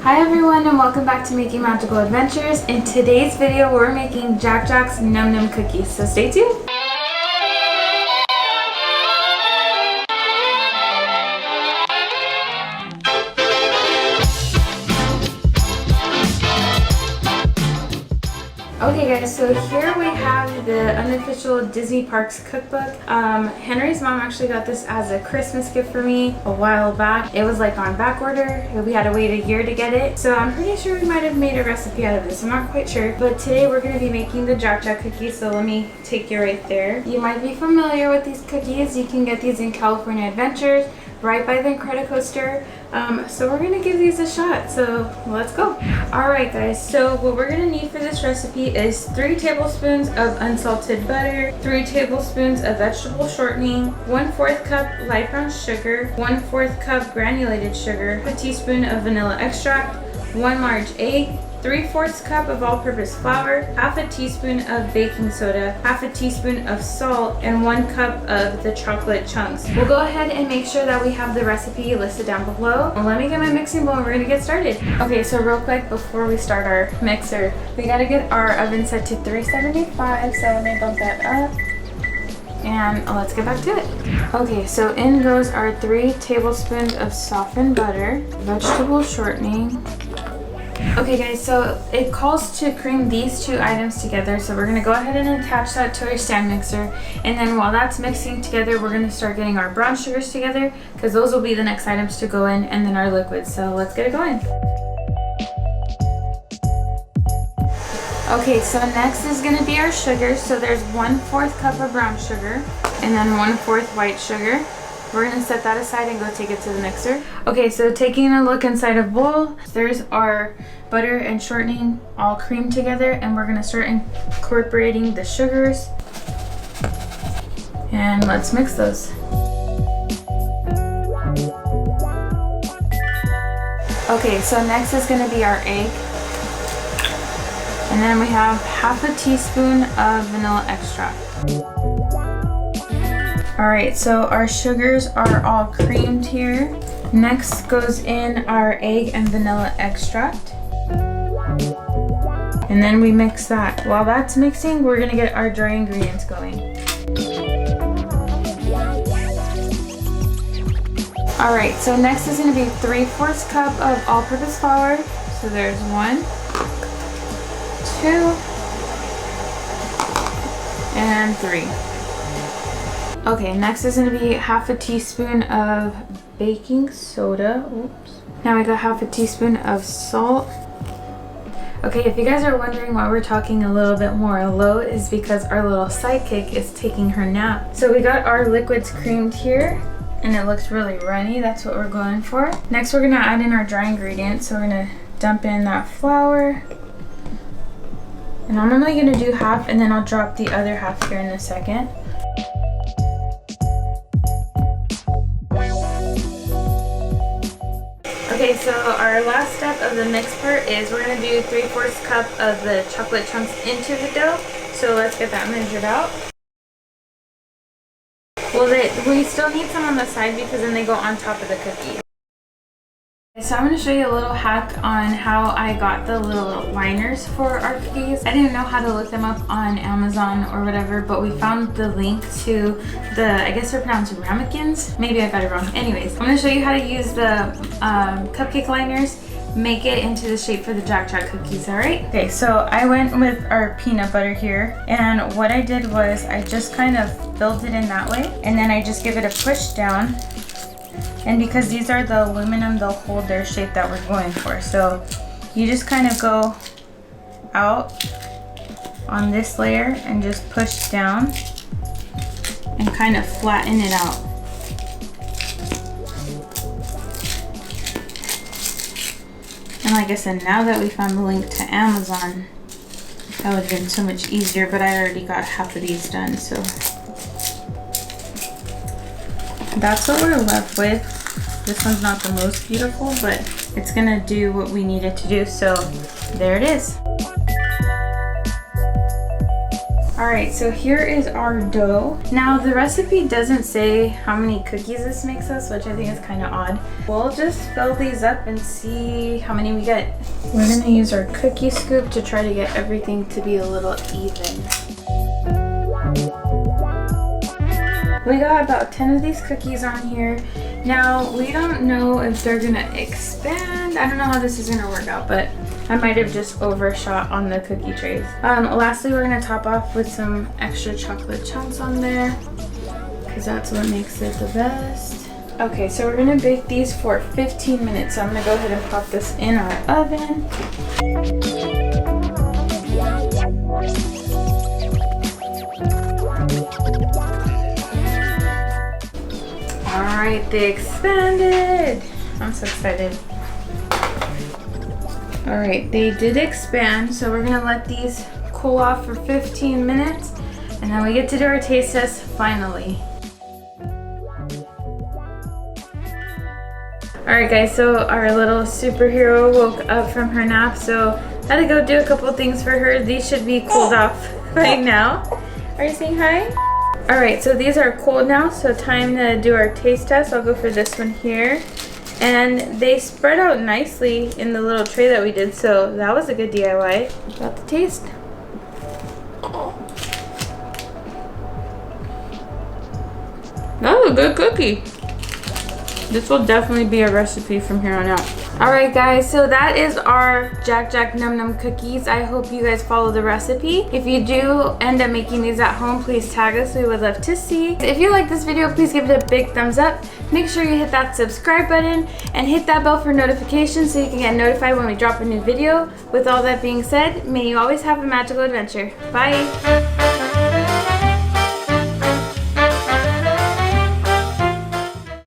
Hi everyone and welcome back to Making Magical Adventures. In today's video we're making Jack Jack's Num Num cookies, so stay tuned. Okay guys, so here we have the Unofficial Disney Parks Cookbook. Henry's mom actually got this as a Christmas gift for me a while back. It was like on back order. We had to wait a year to get it. So I'm pretty sure we might have made a recipe out of this. I'm not quite sure. But today we're going to be making the Jack Jack cookies. So let me take you right there. You might be familiar with these cookies. You can get these in California Adventures, right by the Incredicoaster. So we're gonna give these a shot, so let's go. Alright guys, so what we're gonna need for this recipe is 3 tablespoons of unsalted butter, 3 tablespoons of vegetable shortening, 1/4 cup light brown sugar, 1/4 cup granulated sugar, a teaspoon of vanilla extract, 1 large egg, 3/4 cup of all-purpose flour, half a teaspoon of baking soda, half a teaspoon of salt, and 1 cup of the chocolate chunks. We'll go ahead and make sure that we have the recipe listed down below. Let me get my mixing bowl and we're gonna get started. Okay, so real quick before we start our mixer, we gotta get our oven set to 375, so let me bump that up. And let's get back to it. Okay, so in goes our 3 tablespoons of softened butter, vegetable shortening. Okay guys, so it calls to cream these 2 items together, so we're going to go ahead and attach that to our stand mixer, and then while that's mixing together we're going to start getting our brown sugars together because those will be the next items to go in, and then our liquids. So let's get it going. Okay, so next is going to be our sugar. So there's 1/4 cup of brown sugar and then 1/4 white sugar. We're going to set that aside and go take it to the mixer. Okay, so taking a look inside a bowl, there's our butter and shortening all creamed together, and we're going to start incorporating the sugars. And let's mix those. Okay, so next is going to be our egg. And then we have half a teaspoon of vanilla extract. Alright, so our sugars are all creamed here. Next goes in our egg and vanilla extract. And then we mix that. While that's mixing, we're going to get our dry ingredients going. Alright, so next is going to be 3/4 cup of all-purpose flour. So there's 1, 2, and 3. Okay, next is going to be half a teaspoon of baking soda. Oops. Now we got half a teaspoon of salt. Okay, if you guys are wondering why we're talking a little bit more low, is because our little sidekick is taking her nap. So we got our liquids creamed here, and it looks really runny. That's what we're going for. Next we're going to add in our dry ingredients. So we're going to dump in that flour. And I'm only going to do half, and then I'll drop the other half here in a second. Okay, so our last step of the mix part is we're going to do 3/4 cup of the chocolate chunks into the dough. So let's get that measured out. Well, we still need some on the side because then they go on top of the cookie. So I'm going to show you a little hack on how I got the little liners for our cookies. I didn't know how to look them up on Amazon or whatever, but we found the link to the, I guess they're pronounced ramekins. Maybe I got it wrong. Anyways, I'm going to show you how to use the cupcake liners, make it into the shape for the Jack Jack cookies, alright? Okay, so I went with our peanut butter here, and what I did was I just kind of filled it in that way, and then I just give it a push down. And because these are the aluminum, they'll hold their shape that we're going for. So you just kind of go out on this layer and just push down and kind of flatten it out. And like I said, now that we found the link to Amazon, that would have been so much easier, but I already got half of these done, so that's what we're left with. This one's not the most beautiful, but it's gonna do what we need it to do, so there it is. Alright, so here is our dough. Now the recipe doesn't say how many cookies this makes us, which I think is kind of odd. We'll just fill these up and see how many we get. We're gonna use our cookie scoop to try to get everything to be a little even. We got about 10 of these cookies on here. Now, we don't know if they're gonna expand. I don't know how this is gonna work out, but I might have just overshot on the cookie trays. Lastly, we're gonna top off with some extra chocolate chunks on there, because that's what makes it the best. Okay, so we're gonna bake these for 15 minutes. So I'm gonna go ahead and pop this in our oven. Alright, they expanded. I'm so excited. Alright, they did expand, so we're gonna let these cool off for 15 minutes, and then we get to do our taste test finally. Alright guys, so our little superhero woke up from her nap, so I had to go do a couple things for her. These should be cooled off right now. Are you saying hi? Alright, so these are cold now, so time to do our taste test. I'll go for this one here. And they spread out nicely in the little tray that we did, so that was a good DIY. About the taste. That was a good cookie. This will definitely be a recipe from here on out. Alright guys, so that is our Jack Jack Num Num cookies. I hope you guys follow the recipe. If you do end up making these at home, please tag us. We would love to see. If you like this video, please give it a big thumbs up. Make sure you hit that subscribe button and hit that bell for notifications so you can get notified when we drop a new video. With all that being said, may you always have a magical adventure. Bye!